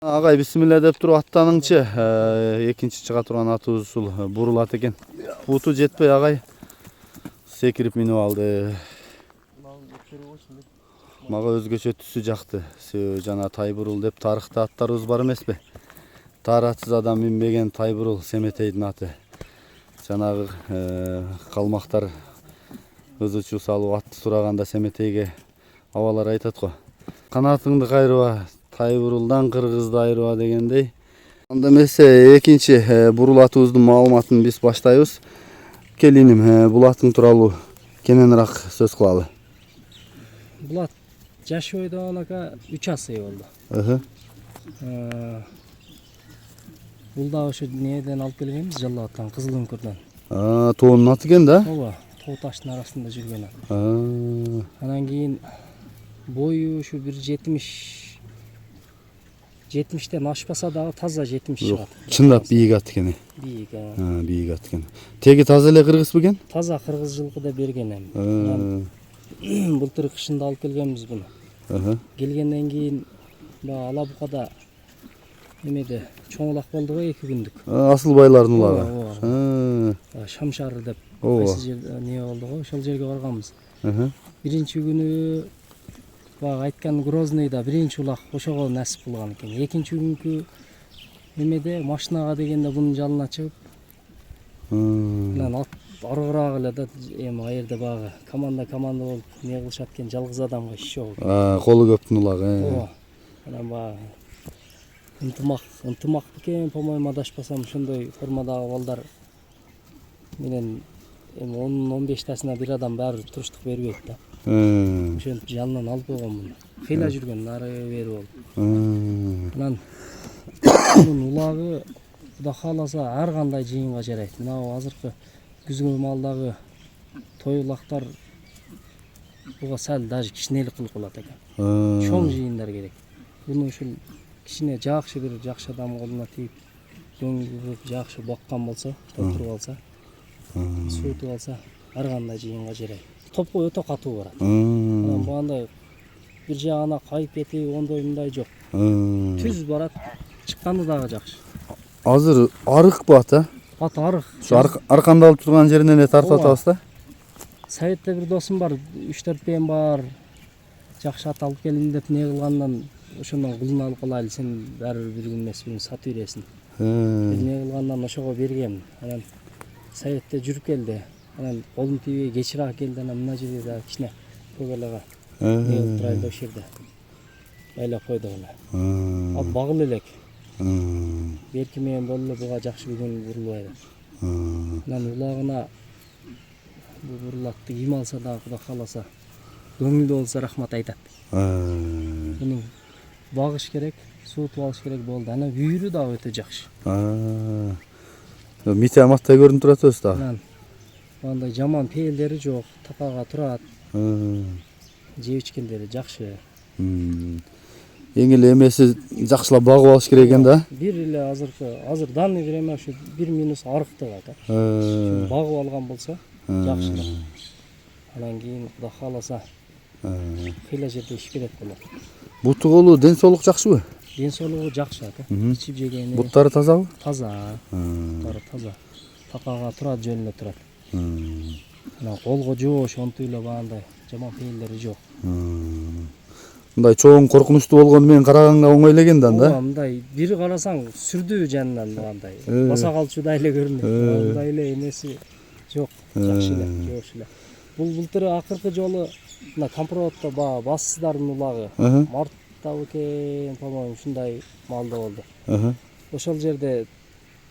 Агай бисмилля деп туруп аттаныңчы. Экинчи чыга турган атыбыз ушул бурулат экен. Буту жетпей агай секирип минип алды. Мага өзгөчө түсү жакты. Жана Тайбурул деп тарыхта аттарыбыз бар эмеспи? Таратсыз адам минбеген Тайбурул Семетейдин аты. Жанагы калмактар ызы чуу салып атты сураганда Семетейге абалар айтат го. Канатыңды кайрыба, Тайбурулдан кыргызды айырба дегендей. Анда эмесе экинчи бурулатыбыздын маалыматын биз баштайбыз. Келиним, булатың тууралуу кененирээк сөз кылалы. Булат жашоодо анака 3 асый болду. Бул да ошо неден алып келгенбиз, Жалал-Абадтан, Кызыл Үңкүрдөн. Тоонун аты экен да? Ооба, тоо таштын арасында жүргөн. Анан кийин бою ушу 70-тен ашпаса дагы таза 70 чыгат. Чындап бийик ат экен. Бийик. Бийик ат экен. Теги таза эле кыргыз бекен? Таза кыргыз жылкы да берген эми. Былтыр кышында алып келгенбиз буну. Келгенден кийин Алабукада эмеде чоңулак болду го 2 күндүк. Асыл байлардын улагы. Шамшары деп кайсы жерде не болду го, ошол жерге барганбыз. Биринчи күнү айткан Грозныйда биринчи улак ошого насип кылган экен. Экинчи күнкү эмеде машинага дегенде бунун жалына чыгып, анан арыгыраак эле да эми аерде багы команда болуп не кылышат экен, жалгыз адамга иш жок. Колу көптүн улагы. Ооба. Анан багы ынтымак бекен, по-моему, адашпасам ошондой формадагы балдар менен эми 10-15тасына бир адам баары туруштук бербейт да. Ошентип жанынан алып койгон муну. Кыйла жүргөн, нары бери болуп. Анан бунун улагы Кудай кааласа ар кандай жыйынга жарайт. Мына азыркы күзгү маалдагы той улактар буга сал даже кичинелик кылып калат экен. Чоң жыйындар керек. Буну ушул кичине жакшы бир жакшы адам колуна тийип, дөңгөлөп жакшы баккан болсо, толтуруп алса, суутуп алса, ар кандай жыйынга жарайт. Топко өтө катуу барат. Анан бугандай бир жагына кайып кетип, ондой мындай жок. Түз барат, чыкканы дагы жакшы. Азыр арыкпы ат, Ат арык. Ушу аркандалып турган жеринен эле тартып атабыз да. Советте бир досум бар, 3-4 бем бар. Жакшы ат алып келдим деп не кылгандан ошондон кулун алып калайлы, сен баары бир күн эмес бир сатып бересиң. Не кылгандан ошого бергем. Анан Советте жүрүп келди. Анан колум тийбей кечирээк келди, анан мына жерде дагы кичине көбөлөгө не кылып турайлы ошол жерде. Байлап койду эле. Ал багыл элек. Берки менен болду буга жакшы бүгүн бурулбай эле. Анан улагына бу бурулатты ким алса дагы Кудай кааласа көңүлдүү болсо рахмат айтат. Мунун багыш керек, суутуп алыш керек болду. Анан бүйүрү дагы өтө жакшы. Мите аматтай көрүнүп турат өзү дагы. Анан андай жаман пээлдери жок, такага турат. Жеп ичкендери жакшы. Эң эле эмеси жакшылап багып алыш керек экен да. Бир эле азыр данный время ушу 1 минус арыктык ата. Багып алган болсо жакшылап. Анан кийин Кудай кааласа кыйла жерде иш берет болот. Буту колу ден соолук жакшыбы? Ден соолугу жакшы ата. Ичип жегени. Буттары тазабы? Таза. Буттары таза. Такага турат, жөн эле турат. Анан колго жоош, онтуп эле багандай жаман пээлдери жок. Мындай чоң коркунучтуу болгону менен караганга оңой эле экен да. Ооба, мындай бир карасаң сүрдүү жанынан мындай. Баса калчудай эле көрүнөт. Мындай эле эмеси жок, жакшы эле, жоош эле. Бул былтыр акыркы жолу мына Компроводдо бассыздардын улагы. Мартта экен, по-моему, ушундай маалда болду. Ошол жерде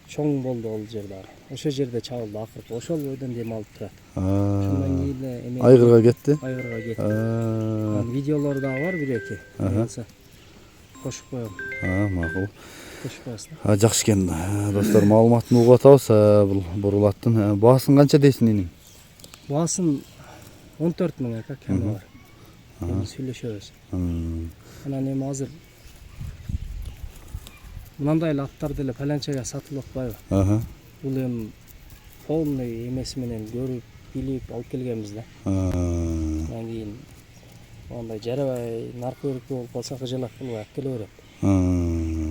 чоң болду ол жерде. Ошол жерде чабылды акыркы. Ошол бойдон дем алып турат. Ошондон кийин эме айгырга кетти. Анан видеолор дагы бар бир-эки. Кошуп коем. Макул. Кошуп коесуз. Жакшы экен. Достор, маалыматын угуп атабыз. Бул бурулаттын баасын канча дейсиң эним? Баасын 14 000 кем бар. Эми сүйлөшөбүз. Анан эми азыр мындай эле аттар деле паланчага сатылып атпайбы? Бул эми полный эмеси менен көрүп, билип алып келгенбиз да. Анан кийин андай жарабай наркы өрүккө болуп калса кыжалак кылбай алып келе берет.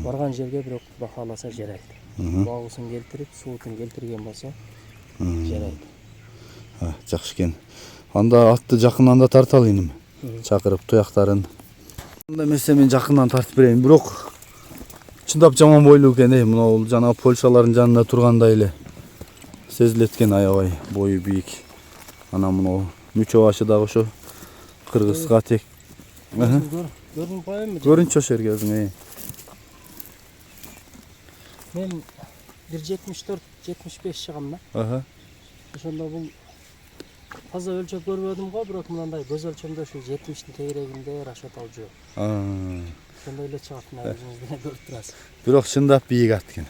барган жерге бирок Кудай кааласа жарайт. Багысын келтирип, суутун келтирген болсо жарайт. Жакшы экен. Анда атты жакындан да тарталы иним. Чакырып туяктарын. Анда эмесе мен жакындан тартып берейин. Бирок чындап жаман бойлуу экен, мына жана Польшалардын жанында тургандай эле сезилет экен, аябай бою бийик. Анан мына мүчө башы дагы ошо кыргызга тек. Көрүнүп коёмбу? Көрүнчү ошо жерге өзүң. Мен 1.74-75 чыгам да. Ошондо бул таза өлчөп көрбөдүм го, бирок мындай көз өлчөмдө ушу 70-тин тегерегинде рашат алып жүрөм. Ошондой эле чыгат, мына өзүңүз көрүп турасыз. Бирок чындап бийик ат экен.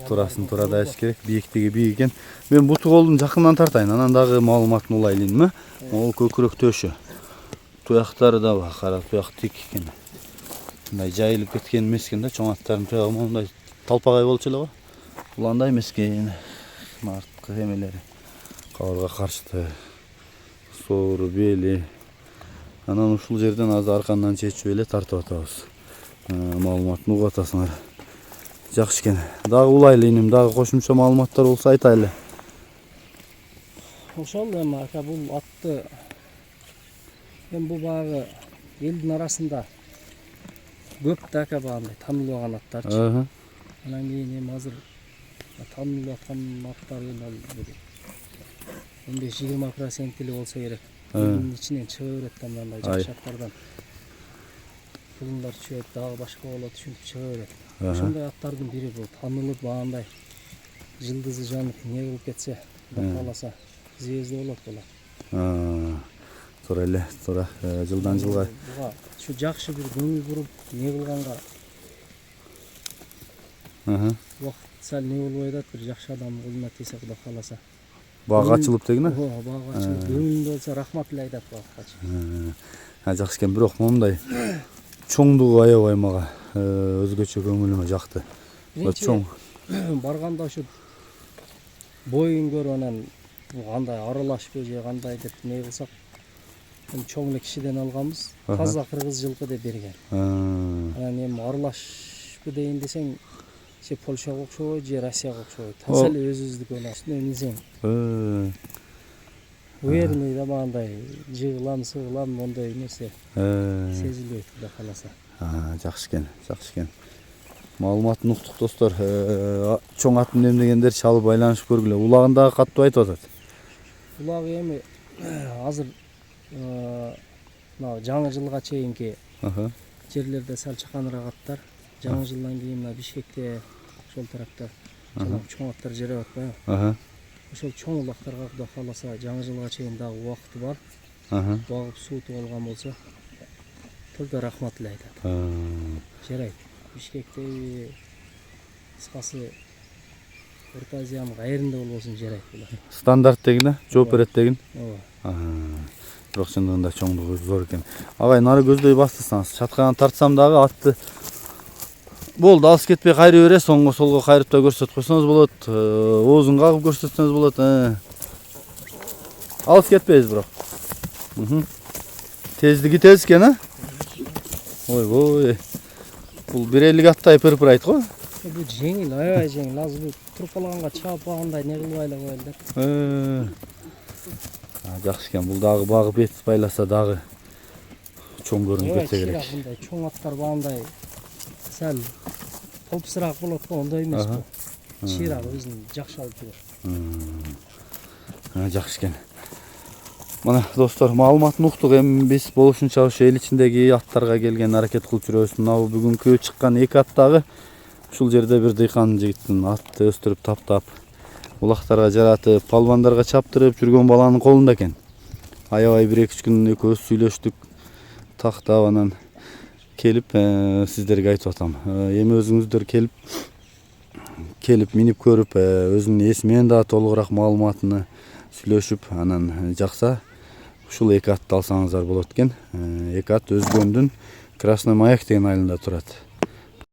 Турасын турада айш керек, бийиктиги бийик экен. Мен буту колдун жакындан тартайын, анан дагы маалыматын улайлынмы? Ол көкүрөк төшү. Туяктары да бар, кара туяк тик экен. Мындай жайылып кеткен эмес экен да, чоң аттардын туягы мындай талпагай болчу эле го. Бул андай эмес экен. Арткы эмелери кабырга каршты. Соору, бели. Анан ушул жерден азыр аркандан чечип эле тартып атабыз. Маалыматын угуп атасыңар. Жакшы экен. Дагы улайлы иним, дагы кошумча маалыматтар болсо айтайлы. Ошол эми ака бул атты бул багы элдин арасында көп да ака багындай таанылбаган аттарчы. Анан кийин эми азыр таанылып аткан аттар эми 15-20% эле болсо керек. Элдин ичинен чыга берет да мындай жакшы аттардан. Булундар чөйт, дагы башка болот, ушинтип чыга берет. Ошондой аттардын бири бул таанылып багындай жылдызы жанып не кылып кетсе, Кудай кааласа звезда болот булар. Туура эле, туура. Жылдан жылга ушу жакшы бир көңүл буруп не кылганга убакыт сал не болбой атат, бир жакшы адам колуна тийсе Кудай кааласа. Бага ачылып дегине? Бага ачылып, көңүлүндө болсо рахмат эле айтат багачы. Жакшы экен, бирок мондай чоңдугу аябай мага өзгөчө көңүлүмө жакты. Чоң. Барганда ошо боюн көрүп анан кандай аралашпы же кандай деп не кылсак, чоң эле кишиден алганбыз. Таза кыргыз жылкы деп берген. Анан эми аралашпы дейин десең, же Польшага окшобойт, же Россияга окшобойт. Таза эле өзүбүздүкү үстүнө минсең. Уверенный да багындай жыгылам, сыгылам, мондой нерсе сезилбейт Кудай кааласа. Жакшы экен, жакшы экен. Маалыматын уктук достор. Чоң атын эмдегендер чалып байланышып көргүлө. Улагында катуу айтып атат. Улагы эми азыр мына жаңы жылга чейинки жерлерде сал чаканыраак аттар. Жаңы жылдан кийин мына Бишкекте, ошол тарапта чоң аттар жарап атпайбы? Ошол чоң улактарга Кудай кааласа жаңы жылга чейин дагы убакыты бар. Багып суутуп алган болсо, только рахмат эле айтат. Жарайт. Бишкекте кыскасы Орто Азиянын кайеринде болбосун жарайт булар. Стандарт дегине, жооп берет деген. Бирок чындыгында чоңдугу зор экен. Агай нары көздөй бастырсаңыз, чаткадан тартсам дагы атты болду, алыс кетпей кайры бере, соңго солго кайрып да көрсөтүп койсоңуз болот. Оозун кагып көрсөтсөңүз болот. Алыс кетпейбиз бирок. Тездиги тез экен, Ойбой. Бул 1.50 аттай пырпырайт го. Бул жеңил, аябай жеңил. Азыр бул туруп калганга чаап багандай не кылбай эле коелу деп. Жакшы экен, бул дагы багы бет байласа дагы чоң көрүнүп кетсе керек. Мындай чоң аттар багындай сәл толпусураак болот го, ондой эмес бул. Чыйраак өзүн жакшы алып жүрөт. Жакшы экен. Мына достор, маалыматын уктук. Эми биз болушунча ошо эл ичиндеги аттарга келген аракет кылып жүрөбүз. Мына бүгүнкү чыккан 2 ат дагы ушул жерде бир дыйкан жигиттин атты өстүрүп таптап, улактарга жаратып, палбандарга чаптырып жүргөн баланын колунда экен. Аябай 1-2 күн экөөбүз сүйлөштүк, тактап анан келип сиздерге айтып атам. Эми өзүңүздөр келип минип көрүп, өзүнүн эсимен да толугураак маалыматыны сүйлөшүп, анан жакса ушул 2 атты алсаңыздар болот экен. 2 ат Өзгөндүн Красный Маяк деген айылында турат.